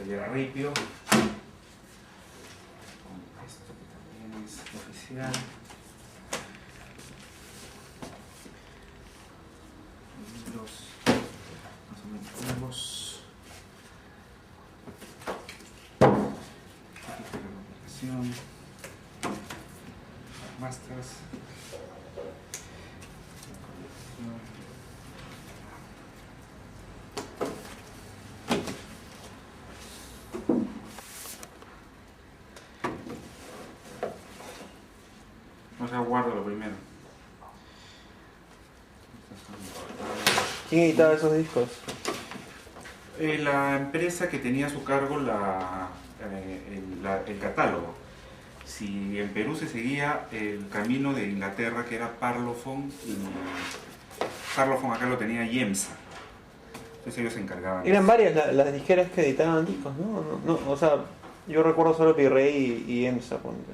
a ir a Ripio. Con esto que también es oficial. Libros más o menos nuevos. Masters. O sea, guardo lo primero. ¿Quién editaba esos discos? La empresa que tenía a su cargo el catálogo. Si en Perú se seguía el camino de Inglaterra, que era Parlophone, y Parlophone acá lo tenía Yemsa. Entonces ellos se encargaban. Eran varias las disqueras que editaban discos, ¿no? O sea, yo recuerdo solo Virrey y EMSA, ponte.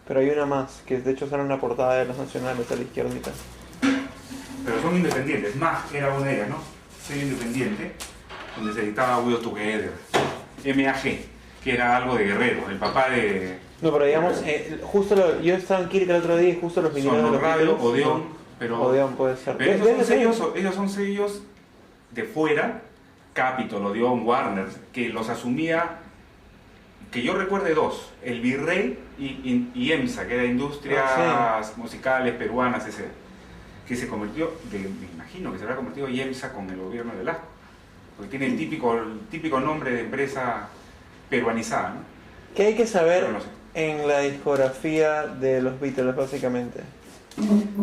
Pero hay una más, que de hecho sale en la portada de los nacionales a la izquierdita. Pero son independientes. MAG era una de ellas, ¿no? Soy independiente, donde se editaba We Are Together. MAG, que era algo de Guerrero, el papá de... No, pero digamos, yo estaba en Kirk el otro día y justo los vinilos de los Radio, Beatles, Odeon, pero... Odeon puede ser. Pero esos son sellos de fuera, Capitol, Odeon, Warner, que los asumía, que yo recuerde dos, el Virrey y EMSA, que era Industrias Musicales Peruanas, que se convirtió, me imagino que se habrá convertido en EMSA con el gobierno de Velasco, porque tiene el típico nombre de empresa peruanizada, ¿no? ¿Qué hay que saber Pero no sé. en la discografía de los Beatles, básicamente?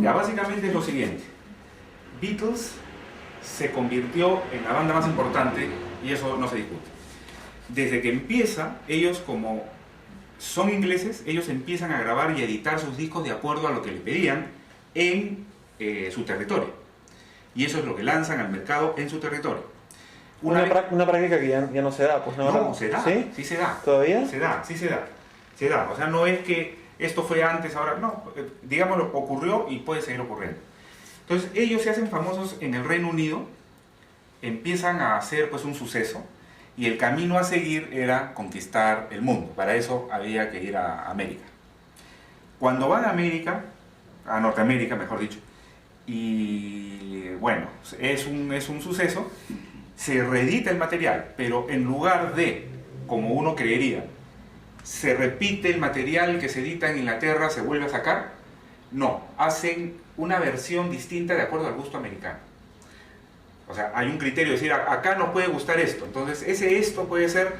Ya, básicamente es lo siguiente. Beatles se convirtió en la banda más importante y eso no se discute. Desde que empieza, ellos como son ingleses, ellos empiezan a grabar y editar sus discos de acuerdo a lo que le pedían en su territorio. Y eso es lo que lanzan al mercado en su territorio. Una práctica que ya no se da, pues no. No, se da, ¿Sí? Sí se da. ¿Todavía? Se da, sí se da. Se da. O sea, no es que esto fue antes, ahora no. Digámoslo, ocurrió y puede seguir ocurriendo. Entonces, ellos se hacen famosos en el Reino Unido, empiezan a hacer pues un suceso y el camino a seguir era conquistar el mundo. Para eso había que ir a América. Cuando van a América, a Norteamérica mejor dicho, y bueno, es un suceso, se reedita el material, pero en lugar de, como uno creería, se repite el material que se edita en Inglaterra, se vuelve a sacar, no, hacen una versión distinta de acuerdo al gusto americano. O sea, hay un criterio, es decir, acá nos puede gustar esto, entonces esto puede ser,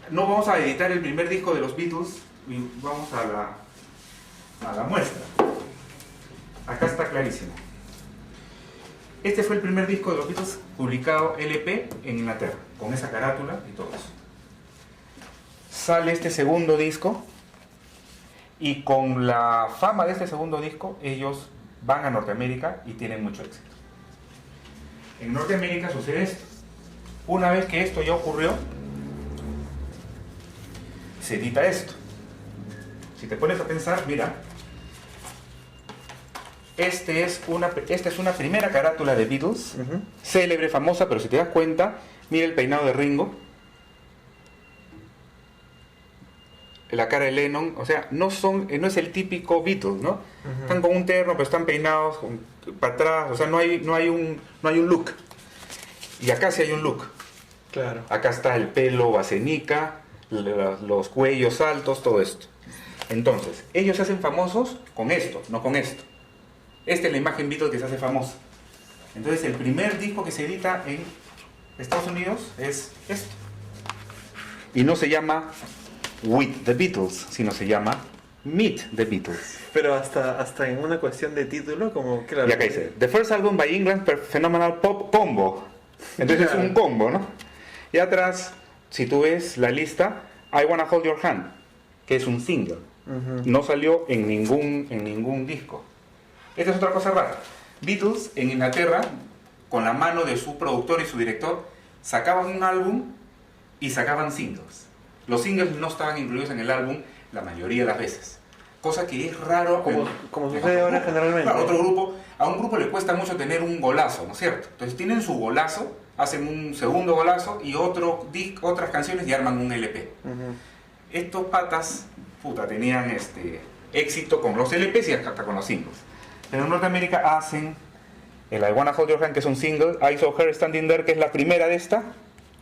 no vamos a editar el primer disco de los Beatles, y vamos a la muestra. Acá está clarísimo. Este fue el primer disco de los Beatles publicado LP en Inglaterra, con esa carátula y todo eso. Sale este segundo disco y con la fama de este segundo disco ellos van a Norteamérica y tienen mucho éxito. En Norteamérica sucede esto. Una vez que esto ya ocurrió, se edita esto. Si te pones a pensar, mira, esta es una primera carátula de Beatles, célebre, famosa, pero si te das cuenta, mira el peinado de Ringo, la cara de Lennon, o sea, no es el típico Beatles, ¿no? Están con un terno, pero están peinados para atrás, o sea, no hay un look. Y acá sí hay un look. Claro. Acá está el pelo basenica, los cuellos altos, todo esto. Entonces, ellos se hacen famosos con esto, no con esto. Esta es la imagen Beatles que se hace famosa. Entonces, el primer disco que se edita en Estados Unidos es esto. Y no se llama With the Beatles, sino se llama Meet the Beatles. Pero hasta en una cuestión de título, como claro. Y acá dice, The first album by England's phenomenal pop combo. Entonces es un combo, ¿no? Y atrás, si tú ves la lista, I Wanna Hold Your Hand, que es un single. No salió en ningún disco. Esta es otra cosa rara. Beatles en Inglaterra, con la mano de su productor y su director, sacaban un álbum y sacaban singles. Los singles no estaban incluidos en el álbum la mayoría de las veces. Cosa que es raro. Como sucede ahora generalmente. Claro, a un grupo le cuesta mucho tener un golazo, ¿no es cierto? Entonces tienen su golazo hacen un segundo golazo y otras canciones y arman un LP. Estos patas, puta, tenían éxito con los LPs y hasta con los singles. Pero en Norteamérica hacen el I Wanna Hold Your Hand, que es un single, I Saw Her Standing There, que es la primera de esta.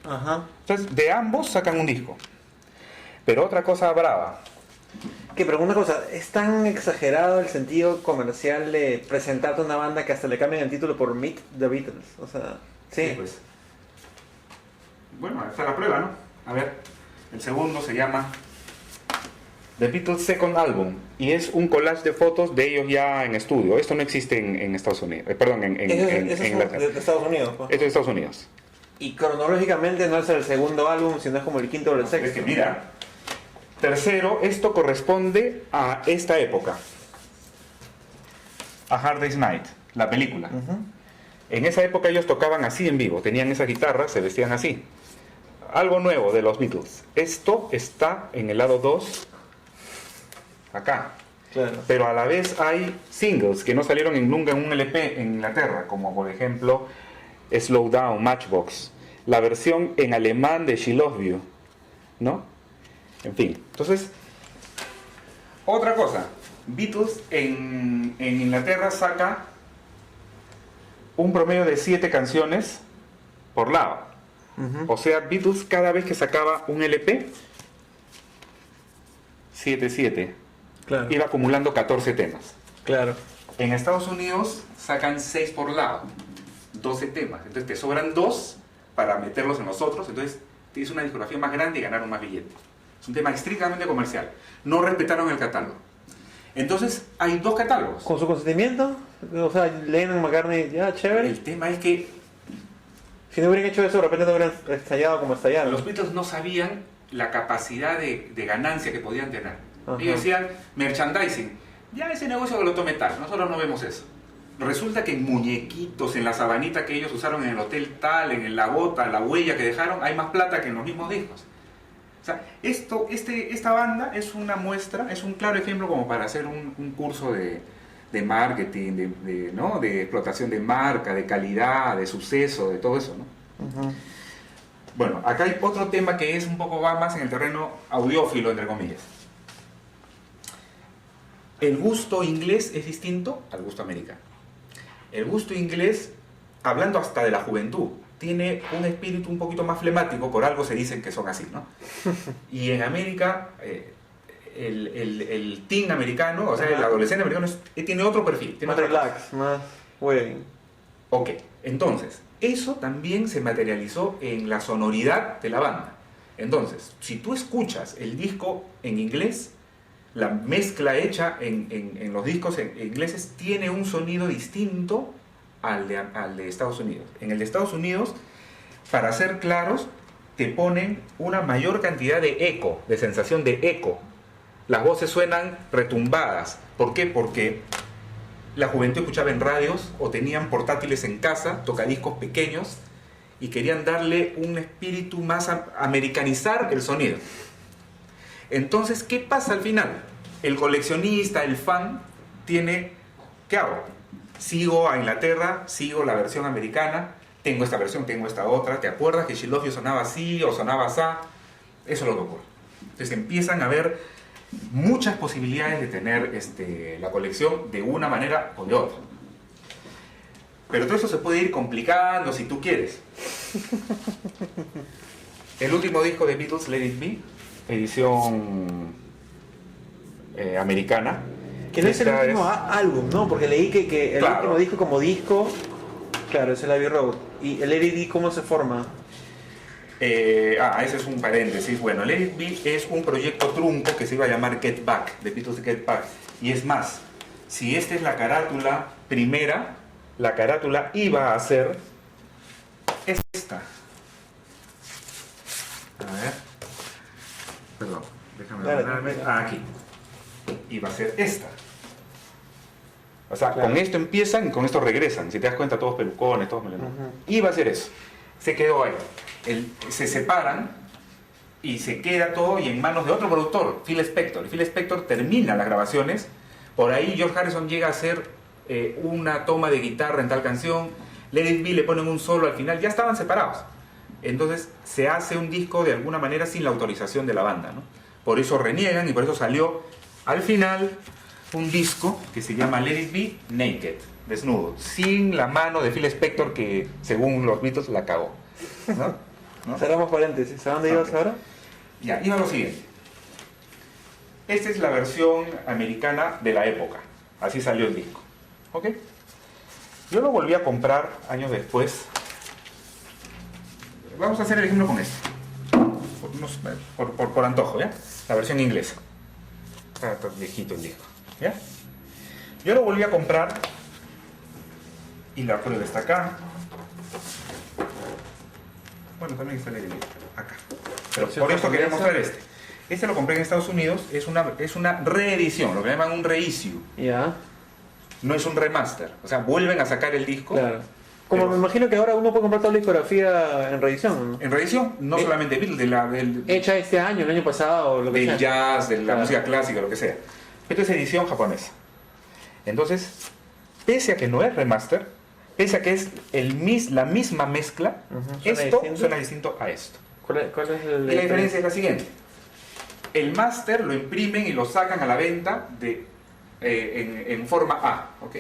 Ajá. Entonces, de ambos sacan un disco. Pero otra cosa brava. Pero una cosa, ¿es tan exagerado el sentido comercial de presentarte una banda que hasta le cambian el título por Meet the Beatles? O sea, sí. Pues. Bueno, esta es la prueba, ¿no? A ver, el segundo se llama The Beatles Second Album y es un collage de fotos de ellos ya en estudio. Esto no existe en Estados Unidos, perdón, en Inglaterra. De Estados Unidos, pues. Esto es de Estados Unidos. Y cronológicamente no es el segundo álbum, sino es como el quinto o el sexto. Es que mira, tercero, esto corresponde a esta época. A Hard Day's Night, la película. En esa época ellos tocaban así en vivo, tenían esa guitarra, se vestían así. Algo nuevo de los Beatles. Esto está en el lado 2, acá. Claro. Pero a la vez hay singles que no salieron nunca en un LP en Inglaterra, como por ejemplo Slow Down, Matchbox, la versión en alemán de She Loves You, ¿no? En fin, entonces, otra cosa, Beatles en Inglaterra saca un promedio de 7 canciones por lado. O sea, Beatles cada vez que sacaba un LP, 7, Claro. iba acumulando 14 temas. Claro. En Estados Unidos sacan 6 por lado, 12 temas. Entonces te sobran 2 para meterlos en los otros. Entonces tienes una discografía más grande y ganaron más billetes. Es un tema estrictamente comercial. No respetaron el catálogo. Entonces hay 2 catálogos. ¿Con su consentimiento? O sea, Lennon, McCartney, ya, chévere. El tema es que Si no hubieran hecho eso, de repente no hubieran estallado como estallaron. los Beatles no sabían la capacidad de ganancia que podían tener. Ajá. Ellos decían, merchandising, ya ese negocio que lo tome tal, nosotros no vemos eso. Resulta que en muñequitos, en la sabanita que ellos usaron en el hotel tal, en la bota, la huella que dejaron, hay más plata que en los mismos discos. O sea, esta banda es una muestra, es un claro ejemplo como para hacer un curso de marketing, ¿no? De explotación de marca, de calidad, de suceso, de todo eso, ¿no? Ajá. Bueno, acá hay otro tema que es un poco más en el terreno audiófilo, entre comillas. El gusto inglés es distinto al gusto americano. El gusto inglés, hablando hasta de la juventud, tiene un espíritu un poquito más flemático, por algo se dicen que son así, ¿no? Y en América, el teen americano, o sea, el adolescente americano, tiene otro perfil. Tiene Más otra cosa. relax, más wedding. Ok, entonces, eso también se materializó en la sonoridad de la banda. Entonces, si tú escuchas el disco en inglés, la mezcla hecha en los discos ingleses tiene un sonido distinto al de Estados Unidos. En el de Estados Unidos, para ser claros, te ponen una mayor cantidad de eco, de sensación de eco. Las voces suenan retumbadas. ¿Por qué? Porque la juventud escuchaba en radios o tenían portátiles en casa, tocadiscos pequeños, y querían darle un espíritu más americanizar el sonido. Entonces, ¿qué pasa al final? El coleccionista, el fan, tiene, ¿qué hago? Sigo a Inglaterra, sigo la versión americana, tengo esta versión, tengo esta otra, ¿te acuerdas que She Loves You sonaba así o sonaba así? Eso es lo que ocurre. Entonces empiezan a haber muchas posibilidades de tener la colección de una manera o de otra. Pero todo eso se puede ir complicando si tú quieres. El último disco de Beatles, Let It Be, edición americana. Que no es el último álbum, ¿no? Porque leí que el último disco como disco, claro, es el Abbey Road. ¿Y el Let It Be cómo se forma? Ese es un paréntesis. Bueno, Let It Be es un proyecto trunco que se iba a llamar Get Back, de Beatles Get Back. Y es más, si esta es la carátula primera, la carátula iba a ser esta. A ver. Perdón, déjame ordenarme. Aquí. Iba a ser esta. O sea, claro, con esto empiezan y con esto regresan. Si te das cuenta, todos pelucones, todos melenones. Iba a ser eso. Se quedó ahí. Se separan y se queda todo y en manos de otro productor, Phil Spector. Phil Spector termina las grabaciones. Por ahí George Harrison llega a hacer una toma de guitarra en tal canción. Let It Be le ponen un solo al final, ya estaban separados. Entonces se hace un disco de alguna manera sin la autorización de la banda, ¿no? Por eso reniegan y por eso salió al final un disco que se llama Let It Be Naked, desnudo, sin la mano de Phil Spector que según los Beatles la cagó, ¿no? ¿No? Cerramos paréntesis. ¿A dónde ibas ahora? Ya, iba a lo siguiente. Esta es la versión americana de la época. Así salió el disco. ¿Ok? Yo lo volví a comprar años después. Vamos a hacer el ejemplo con esto. Por antojo, ¿ya? La versión inglesa. Está viejito el disco. ¿Ya? Yo lo volví a comprar. Y la prueba está acá. Bueno, también está el acá. Pero por esto quería mostrar este. Este lo compré en Estados Unidos. Es una reedición, lo que llaman un reissue. Ya. No es un remaster. O sea, vuelven a sacar el disco. Claro. Como me imagino que ahora uno puede comprar toda la discografía en reedición, ¿no? En reedición, no solamente Beatles, del Hecha este año, el año pasado, o lo que del sea. jazz, de la Claro. música clásica, lo que sea. Esto es edición japonesa. Entonces, pese a que no es remaster, pese a que es la misma mezcla, ¿Suena esto distinto? suena distinto a esto. ¿Cuál es el Y la diferencia es la siguiente. El máster lo imprimen y lo sacan a la venta en forma A. ¿Ok?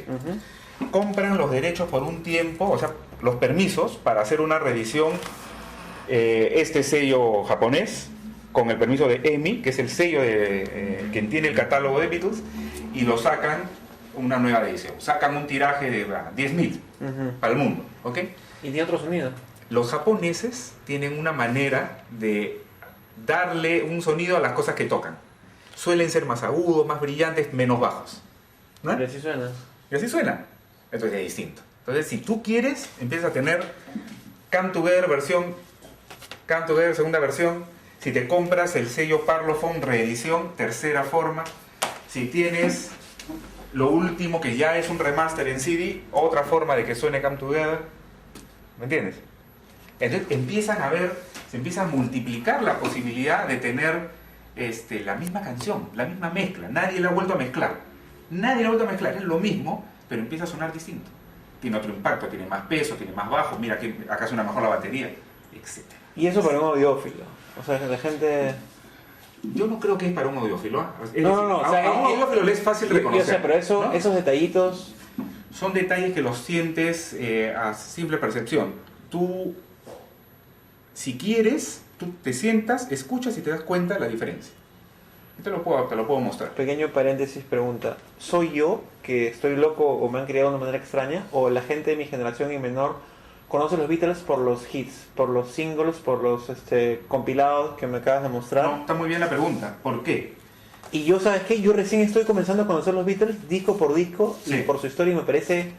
Compran los derechos por un tiempo, o sea, los permisos para hacer una reedición, este sello japonés, con el permiso de EMI, que es el sello quien tiene el catálogo de Beatles, y lo sacan una nueva edición. Sacan un tiraje de 10.000 para el mundo. ¿Ok? Y tiene otro sonido. Los japoneses tienen una manera de darle un sonido a las cosas que tocan. Suelen ser más agudos, más brillantes, menos bajos. ¿No? Pero así suena. Y así suena. Entonces es distinto. Entonces, si tú quieres, empiezas a tener Come Together versión, Come Together segunda versión. Si te compras el sello Parlophone reedición, tercera forma. Si tienes lo último que ya es un remaster en CD, otra forma de que suene Come Together. ¿Me entiendes? Entonces se empieza a multiplicar la posibilidad de tener la misma canción, la misma mezcla. Nadie la ha vuelto a mezclar. Nadie la ha vuelto a mezclar. Es lo mismo, pero empieza a sonar distinto. Tiene otro impacto, tiene más peso, tiene más bajo. Mira, aquí, acá suena mejor la batería, etc. Y eso para un audiófilo. O sea, la gente... Yo no creo que es para un audiófilo. Es No, decir, o sea, a un audiófilo le es fácil reconocer. Yo sé, pero eso, ¿no? esos detallitos... Son detalles que los sientes a simple percepción. Tú, si quieres, tú te sientas, escuchas y te das cuenta de la diferencia. Te lo puedo mostrar. Pequeño paréntesis, pregunta. ¿Soy yo que estoy loco o me han criado de una manera extraña? ¿O la gente de mi generación y menor conoce los Beatles por los hits, por los singles, por los compilados que me acabas de mostrar? No, está muy bien la pregunta. ¿Por qué? Y yo, ¿sabes qué? Yo recién estoy comenzando a conocer los Beatles disco por disco y Sí. por su historia, y me parece...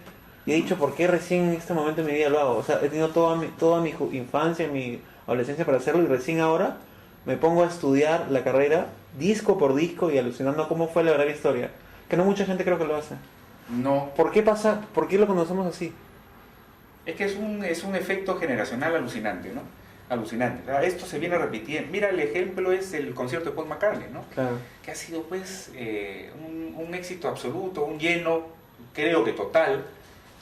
Y he dicho, ¿por qué recién en este momento de mi vida lo hago? O sea, he tenido toda mi infancia, mi adolescencia para hacerlo, y recién ahora me pongo a estudiar la carrera disco por disco y alucinando cómo fue la verdadera historia. Que no mucha gente creo que lo hace. No. ¿Por qué pasa? ¿Por qué lo conocemos así? Es que es un efecto generacional alucinante, ¿no? Alucinante. O sea, esto se viene repitiendo. Mira, el ejemplo es el concierto de Paul McCartney, ¿no? Claro. Que ha sido, pues, un éxito absoluto, un lleno, creo que total.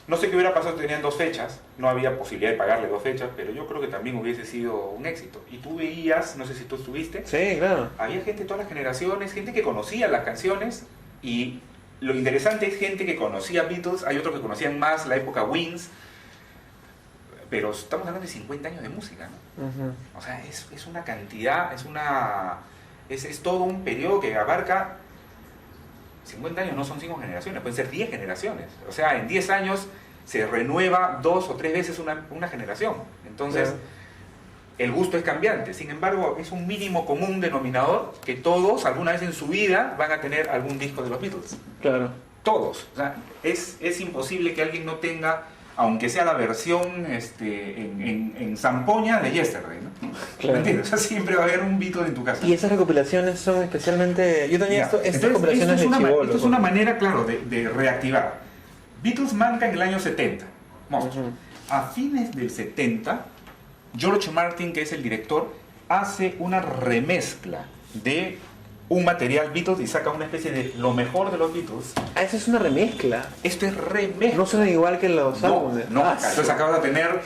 No sé qué hubiera pasado si tenían 2 fechas. No había posibilidad de pagarle 2 fechas, pero yo creo que también hubiese sido un éxito. Y tú veías, no sé si tú estuviste, Sí, claro. había gente de todas las generaciones, gente que conocía las canciones, y lo interesante es gente que conocía Beatles, hay otros que conocían más la época Wings, pero estamos hablando de 50 años de música, ¿no? Ujú. O sea, es una cantidad, es todo un periodo que abarca 50 años, no son 5 generaciones, pueden ser 10 generaciones. O sea, en 10 años se renueva 2 o 3 veces una generación. Entonces, Claro. el gusto es cambiante. Sin embargo, es un mínimo común denominador que todos, alguna vez en su vida, van a tener algún disco de los Beatles. Claro. Todos. O sea, es imposible que alguien no tenga, aunque sea la versión en zampoña de Yesterday, ¿no? Claro. ¿Me entiendes? O sea, siempre va a haber un Beatle en tu casa. Y esas recopilaciones son especialmente... Yo tenía Ya. estas Entonces, recopilaciones de chibolo. esto es una manera, claro, de reactivar. Beatles manca en el año 70. Monstruo. Ujú. A fines del 70, George Martin, que es el director, hace una remezcla de un material Beatles y sacan una especie de lo mejor de los Beatles. Ah, eso es una remezcla. Esto es remezcla. No suena igual que los álbumes. No, entonces acabas de tener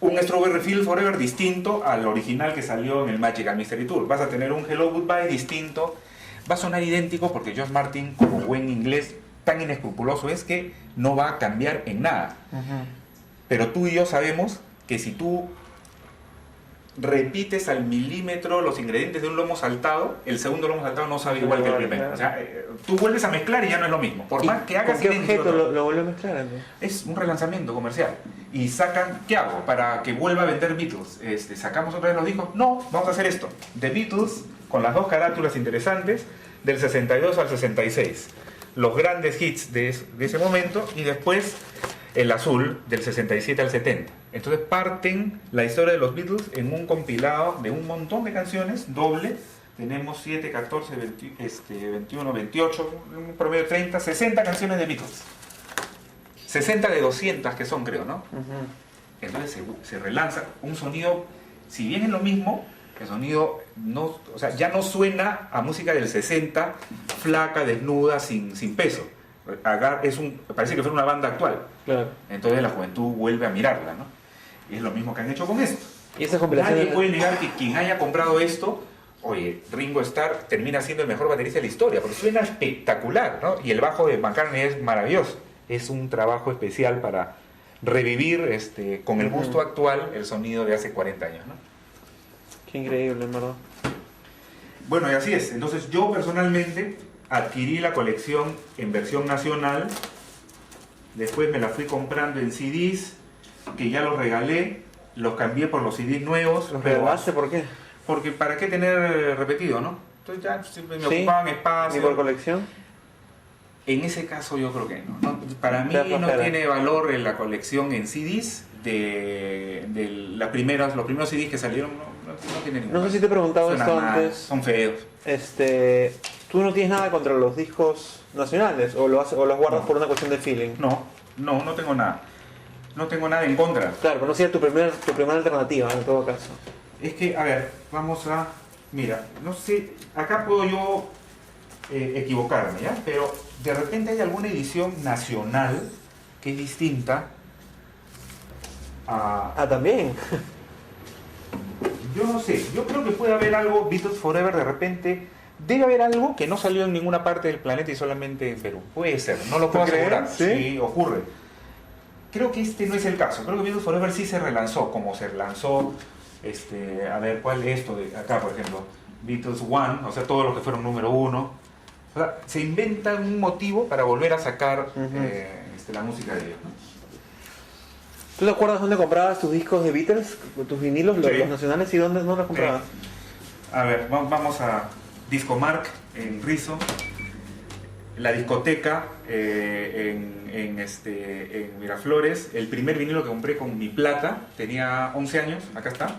un Strawberry Fields Forever distinto al original que salió en el Magical Mystery Tour. Vas a tener un Hello Goodbye distinto. Va a sonar idéntico porque George Martin, como buen inglés, tan inescrupuloso es que no va a cambiar en nada. Pero tú y yo sabemos que si tú repites al milímetro los ingredientes de un lomo saltado, el segundo lomo saltado no sabe igual que el primero. Claro. O sea, tú vuelves a mezclar y ya no es lo mismo. Por más que hagas ¿Con qué idéntico, objeto lo vuelve a mezclar? Entonces? es un relanzamiento comercial. Y sacan, ¿qué hago? Para que vuelva a vender Beatles. ¿Sacamos otra vez los discos? No, vamos a hacer esto. The Beatles, con las dos carátulas interesantes, del 62 al 66. Los grandes hits de ese momento, y después el azul, del 67 al 70. Entonces parten la historia de los Beatles en un compilado de un montón de canciones, doble. Tenemos 7, 14, 21, 28, un promedio de 30, 60 canciones de Beatles. 60 de 200 que son, creo, ¿no? Entonces se relanza un sonido, si bien es lo mismo, el sonido no, o sea, ya no suena a música del 60, flaca, desnuda, sin peso. Parece que fuera una banda actual. Claro. Entonces la juventud vuelve a mirarla, ¿no? Y es lo mismo que han hecho con esto. Y esa compilación. Nadie puede negar que quien haya comprado esto, oye, Ringo Starr termina siendo el mejor baterista de la historia, porque suena espectacular, ¿no? Y el bajo de McCartney es maravilloso. Es un trabajo especial para revivir con el gusto actual el sonido de hace 40 años, ¿no? Qué increíble, en verdad. Bueno, y así es. Entonces yo personalmente adquirí la colección en versión nacional, después me la fui comprando en CDs, que ya los regalé, los cambié por los CDs nuevos. ¿Los regalaste por qué? Porque para qué tener repetido, ¿no? Entonces ya siempre me ocupaban espacio. ¿Y por colección? En ese caso yo creo que no. Para mí Te no aflojera. tiene valor en la colección en CDs de los primeros CDs que salieron, no tiene ningún No sé valor. si te he preguntado Suenan esto mal, antes. son feos. ¿Tú no tienes nada contra los discos nacionales? ¿O los guardas No. por una cuestión de feeling? No tengo nada. No tengo nada en contra. Claro, pero no sería tu primera alternativa en todo caso. Es que, a ver, vamos a... Mira, no sé, acá puedo yo equivocarme, ¿ya? Pero de repente hay alguna edición nacional que es distinta a... Ah, también. Yo no sé, yo creo que puede haber algo, Beatles Forever, de repente... Debe haber algo que no salió en ninguna parte del planeta y solamente en Perú. Puede ser, no lo puedo ¿Tú crees? asegurar. ¿Sí? Ocurre. Creo que este no es el caso. Creo que Beatles Forever sí se relanzó, como se lanzó, a ver, ¿cuál es esto de acá, por ejemplo? Beatles One, o sea, todos los que fueron número 1. O sea, se inventa un motivo para volver a sacar la música de ellos, ¿no? ¿Tú te acuerdas dónde comprabas tus discos de Beatles? ¿Tus vinilos, Sí. los nacionales? ¿Y dónde no los comprabas? A ver, vamos a Discomark en Rizo, la discoteca en Miraflores. El primer vinilo que compré con mi plata, tenía 11 años, acá está.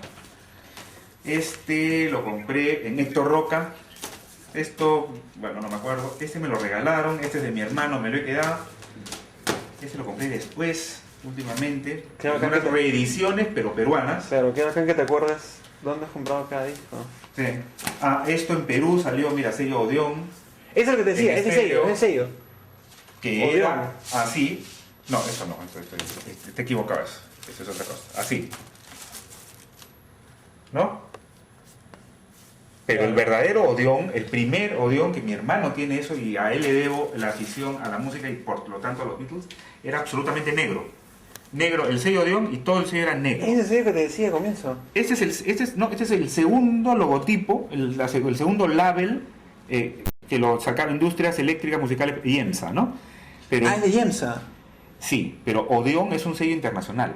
Lo compré en Héctor Roca. Esto, bueno, no me acuerdo. Este me lo regalaron, este es de mi hermano, me lo he quedado. Este lo compré después, últimamente. Qué bacán Unas que te- reediciones, pero peruanas. Claro, quiero acá que te acuerdes dónde has comprado cada disco. Sí. Esto en Perú salió, mira, sello Odeón, Eso es lo que te decía, En ese estéreo. sello, ese sello. que Odeón. era así. No, eso no, te equivocabas. Eso es otra cosa. Así. ¿No? Pero el verdadero Odeón, el primer Odeón, que mi hermano tiene eso y a él le debo la afición a la música y por lo tanto a los Beatles, era absolutamente negro. Negro, el sello Odeón y todo el sello era negro. Ese sello que te decía al comienzo. Este es el segundo logotipo, el segundo label que lo sacaron Industrias Eléctricas Musicales y EMSA, ¿no? Pero, Es de Yemsa. sí, pero Odeón es un sello internacional.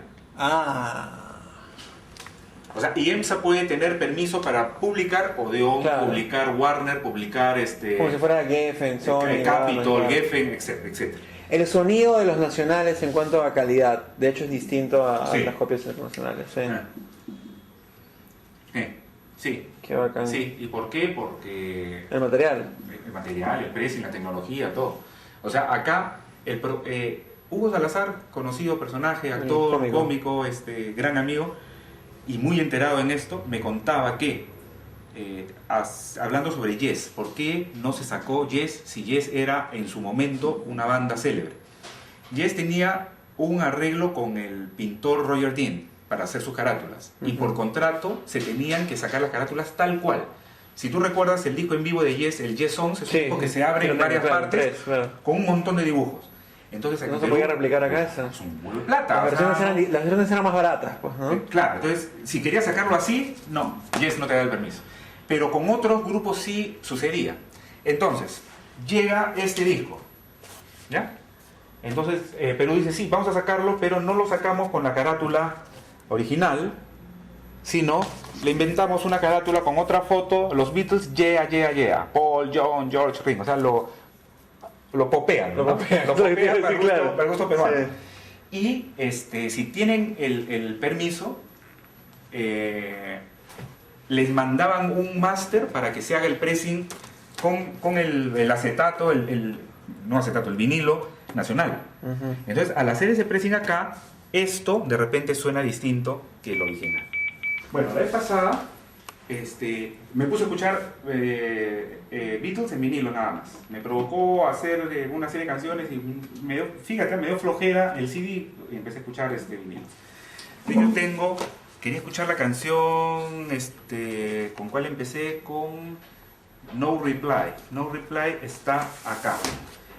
O sea, EMSA puede tener permiso para publicar Odeón, Claro. publicar Warner, publicar Como si fuera Geffen, Sony, Capitol, Warner, Geffen, etcétera, etcétera. El sonido de los nacionales en cuanto a calidad, de hecho es distinto a Sí. las copias internacionales. Sí. Sí, Qué bacán. sí. ¿Y por qué? Porque El material. el material, el precio, la tecnología, todo. O sea, acá Hugo Salazar, conocido personaje, actor, Cómico. cómico, gran amigo, y muy enterado en esto, me contaba que hablando sobre Yes. ¿Por qué no se sacó Yes si Yes era en su momento una banda célebre? Yes tenía un arreglo con el pintor Roger Dean para hacer sus carátulas. Y por contrato se tenían que sacar las carátulas tal cual. Si tú recuerdas el disco en vivo de Yes, el Yes Songs, es un disco que se abre en varias partes con un montón de dibujos. Entonces, no se podía replicar acá eso. Es un huevo de plata. Las versiones eran más baratas, pues, ¿no? Claro, entonces, si querías sacarlo así, no, Yes no te da el permiso. Pero con otros grupos sí sucedía. Entonces, llega este disco, ¿ya? Entonces, Perú dice, sí, vamos a sacarlo, pero no lo sacamos con la carátula original, sino le inventamos una carátula con otra foto, los Beatles, yeah, yeah, yeah, Paul, John, George, Ringo, o sea, lo popean, ¿no? Lo popean para el gusto peruano. Sí. Y si tienen el permiso, les mandaban un máster para que se haga el pressing con el acetato, no acetato, el vinilo nacional. Entonces, al hacer ese pressing acá, esto de repente suena distinto que el original. Bueno, la vez pasada me puse a escuchar Beatles en vinilo nada más. Me provocó hacer una serie de canciones y me dio flojera el CD y empecé a escuchar vinilo. Yo quería escuchar la canción, ¿con cuál empecé? Con No Reply. No Reply está acá.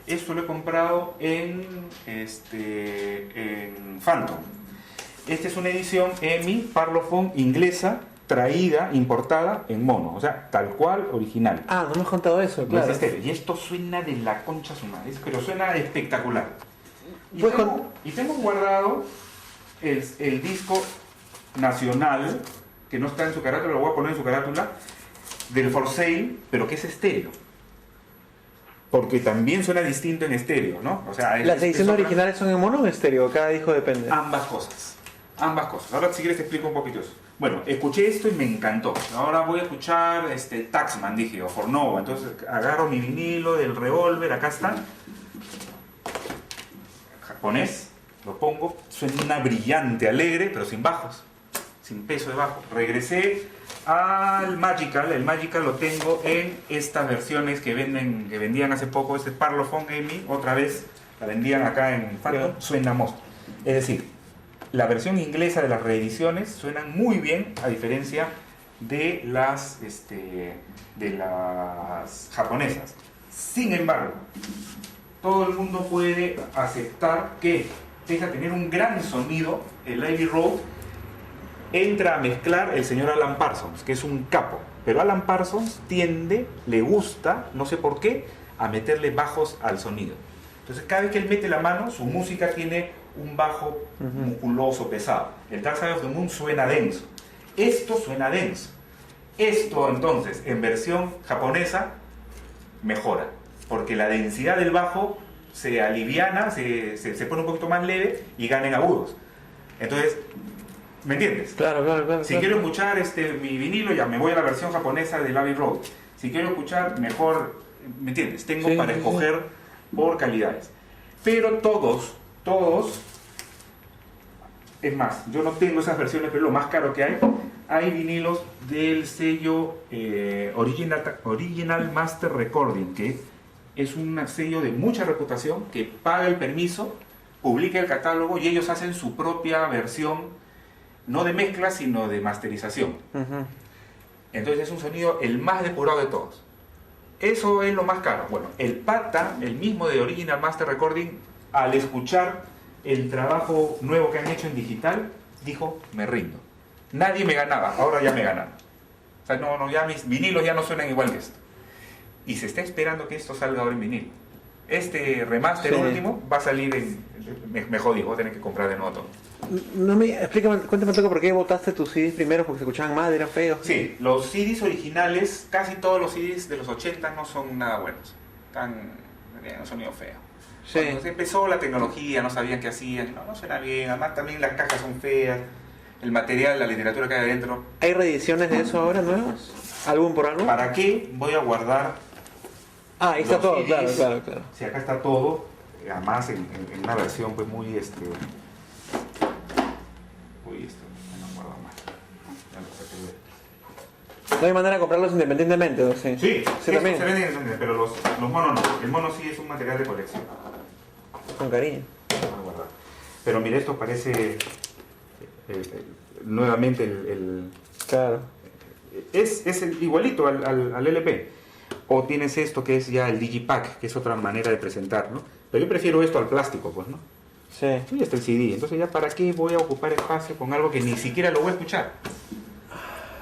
Esto lo he comprado en Phantom. Esta es una edición EMI Parlophone inglesa, traída, importada en mono, o sea, tal cual, original. Ah, no me has contado eso, claro. Y esto suena de la concha su madre, pero suena espectacular. Y tengo guardado el disco nacional, que no está en su carátula, lo voy a poner en su carátula, del For Sale, pero que es estéreo. Porque también suena distinto en estéreo, ¿no? O sea, ¿las ediciones originales son en mono o en estéreo? Cada disco depende. Ambas cosas. Ahora si quieres te explico un poquito eso. Bueno, escuché esto y me encantó. Ahora voy a escuchar Taxman, dije, o Fornova. Entonces agarro mi vinilo del Revolver, acá está. Japonés, lo pongo. Suena brillante, alegre, pero sin bajos. Sin peso de bajo. Regresé al Magical. El Magical lo tengo en estas versiones que vendían hace poco. Este Parlophone EMI, otra vez la vendían acá en Phantom. Suena monstruo. Es decir, la versión inglesa de las reediciones suenan muy bien, a diferencia de las japonesas. Sin embargo, todo el mundo puede aceptar que, pese a tener un gran sonido, el Abbey Road entra a mezclar el señor Alan Parsons, que es un capo. Pero Alan Parsons le gusta, no sé por qué, a meterle bajos al sonido. Entonces, cada vez que él mete la mano, su música tiene un bajo musculoso, pesado. El Dark Side of the Moon suena denso. Esto suena denso. Esto, entonces, en versión japonesa, mejora. Porque la densidad del bajo se aliviana, se pone un poquito más leve y gana en agudos. Entonces, ¿me entiendes? Claro. Si quiero escuchar mi vinilo, ya me voy a la versión japonesa del Abbey Road. Si quiero escuchar mejor, ¿me entiendes? Tengo para escoger por calidades. Pero todos, es más, yo no tengo esas versiones, pero lo más caro que hay vinilos del sello Original Master Recording, que es un sello de mucha reputación, que paga el permiso, publica el catálogo y ellos hacen su propia versión, no de mezcla, sino de masterización. Entonces es un sonido el más depurado de todos. Eso es lo más caro. Bueno, el pata, el mismo de Original Master Recording, al escuchar el trabajo nuevo que han hecho en digital, dijo, me rindo. Nadie me ganaba, ahora ya me ganaron. O sea, ya mis vinilos ya no suenan igual que esto. Y se está esperando que esto salga ahora en vinilo. Este remaster último va a salir me jodí, voy a tener que comprar de nuevo todo. Explícame, cuéntame un poco por qué votaste tus CDs primero, porque se escuchaban mal, eran feos. Sí, los CDs originales, casi todos los CDs de los 80 no son nada buenos. Tienen un sonido feo. Sí. Cuando se empezó la tecnología, no sabían qué hacían, no suena bien, además también las cajas son feas, el material, la literatura que hay adentro. ¿Hay reediciones de eso ahora nuevas? ¿Álbum por álbum? ¿Para qué voy a guardar? Ahí está todo, CDs, claro. Si acá está todo, además en una versión pues muy no guardo más. Ya lo saqué No hay manera de comprarlos independientemente, ¿no? Sí, Sí, estos también. se venden, pero los monos no. El mono sí es un material de colección. Con cariño. Voy a guardar. Pero mira, esto parece nuevamente Claro. es igualito al LP. O tienes esto que es ya el Digipack, que es otra manera de presentar, ¿no? Pero yo prefiero esto al plástico, pues, ¿no? Sí. Y está el CD. Entonces ya para qué voy a ocupar espacio con algo que ni siquiera lo voy a escuchar.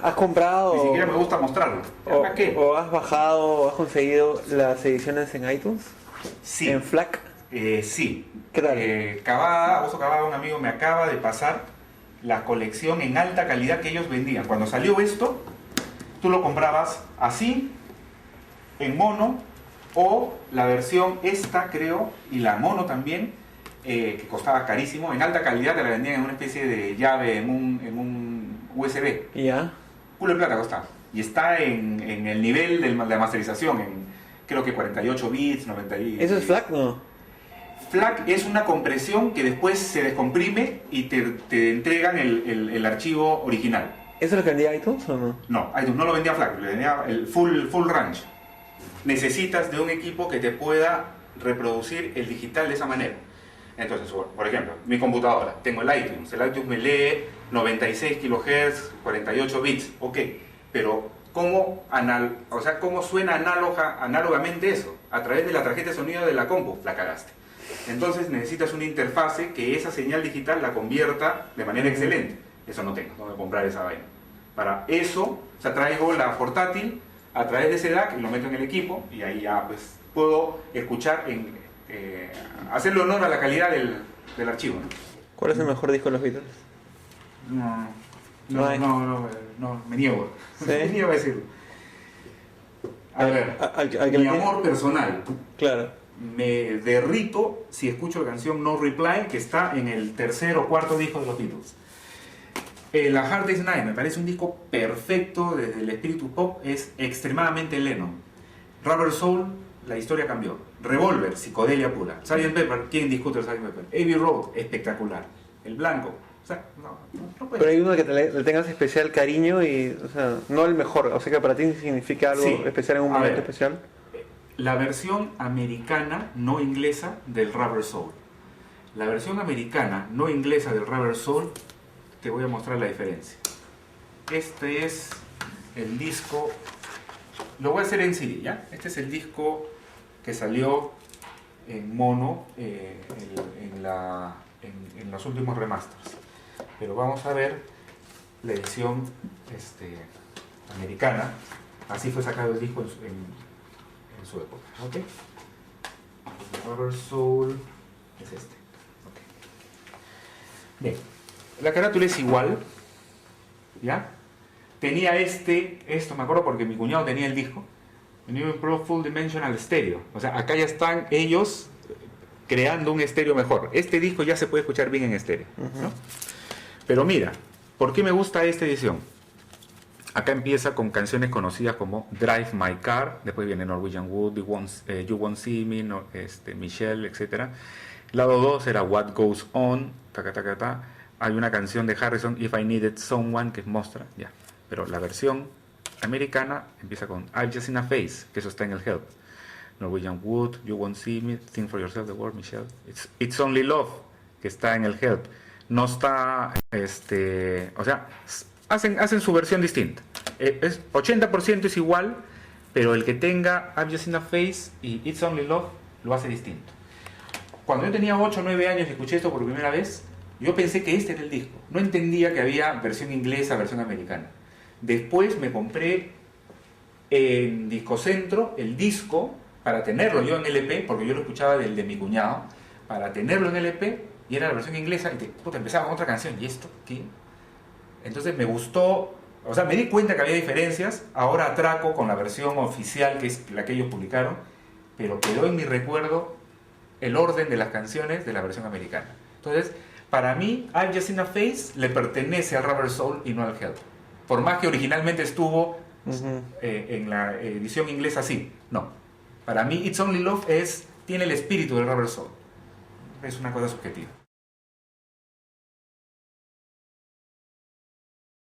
¿Has comprado Ni siquiera me gusta mostrarlo. ¿Para qué? o has bajado o has conseguido las ediciones en iTunes? Sí. ¿En FLAC? Sí. ¿Qué tal? Cavada, Oso Cavada, un amigo, me acaba de pasar la colección en alta calidad que ellos vendían. Cuando salió esto, tú lo comprabas así, en mono, o la versión esta, creo, y la mono también, que costaba carísimo. En alta calidad te la vendían en una especie de llave, en un USB. Ya. Culo de plata costaba. Y está en el nivel de la masterización, en creo que 48 bits, 90 bits. ¿Eso es FLAC? No. FLAC es una compresión que después se descomprime y te entregan el archivo original. ¿Eso es lo que vendía iTunes o no? No, iTunes no lo vendía FLAC, lo vendía el full range. Necesitas de un equipo que te pueda reproducir el digital de esa manera. Entonces, por ejemplo, mi computadora, tengo el iTunes me lee 96 kHz, 48 bits, ok, pero ¿cómo suena análogamente eso? A través de la tarjeta de sonido de la compu, la cagaste. Entonces necesitas una interfase que esa señal digital la convierta de manera excelente. Eso no tengo que comprar esa vaina. Para eso, traigo la portátil a través de ese DAC y lo meto en el equipo y ahí ya pues puedo escuchar, hacerle honor a la calidad del archivo, ¿no? ¿Cuál es el mejor disco de los Beatles? No, me niego. ¿Sí? Me niego a decirlo. A ver, al que mi le- amor personal. Claro. Me derrito si escucho la canción No Reply, que está en el tercer o cuarto disco de los Beatles. La Hard Day's Night me parece un disco perfecto desde el espíritu pop, es extremadamente Lennon. Rubber Soul, la historia cambió. Revolver, psicodelia pura. Sgt. Pepper, ¿quién discute el Sgt. Pepper? Abbey Road, espectacular. El Blanco, o sea, no puede. Pero hay uno que le tengas especial cariño y, o sea, no el mejor, o sea que para ti significa algo Sí. especial en un A momento ver. especial. La versión americana, no inglesa, del Rubber Soul. La versión americana, no inglesa del Rubber Soul, te voy a mostrar la diferencia. Este es el disco, lo voy a hacer en CD, ¿ya? Este es el disco que salió en mono en los últimos remasters. Pero vamos a ver la edición americana. Así fue sacado el disco en su época. ¿Ok? Rubber Soul es este. Okay. Bien. La carátula es igual. ¿Ya? Tenía esto me acuerdo porque mi cuñado tenía el disco. New Pro Full Dimensional Stereo. O sea, acá ya están ellos creando un estéreo mejor. Este disco ya se puede escuchar bien en estéreo, ¿no? Pero mira, ¿por qué me gusta esta edición? Acá empieza con canciones conocidas como Drive My Car, después viene Norwegian Wood, You Won't See Me, Michelle, etc. Lado 2 era What Goes On, taca, taca, ta. Hay una canción de Harrison, If I Needed Someone, que es Mostra, ya. Pero la versión americana empieza con I've Just Seen a Face, que eso está en el Help. Norwegian Wood, You Won't See Me, Think for Yourself, The World, Michelle. It's Only Love, que está en el Help. No está, o sea, hacen su versión distinta. 80% es igual, pero el que tenga I've Just Seen a Face y It's Only Love lo hace distinto. Cuando yo tenía 8 o 9 años y escuché esto por primera vez, yo pensé que este era el disco. No entendía que había versión inglesa, versión americana. Después me compré en Discocentro el disco para tenerlo yo en LP, porque yo lo escuchaba del de mi cuñado, para tenerlo en LP, y era la versión inglesa, y empezaba con otra canción, ¿y esto qué? Entonces me gustó, o sea, me di cuenta que había diferencias, ahora atraco con la versión oficial, que es la que ellos publicaron, pero quedó en mi recuerdo el orden de las canciones de la versión americana. Entonces, para mí, I've Just Seen a Face le pertenece al Rubber Soul y no al Help. Por más que originalmente estuvo en la edición inglesa así, no. Para mí, It's Only Love tiene el espíritu del Rubber Soul. Es una cosa subjetiva.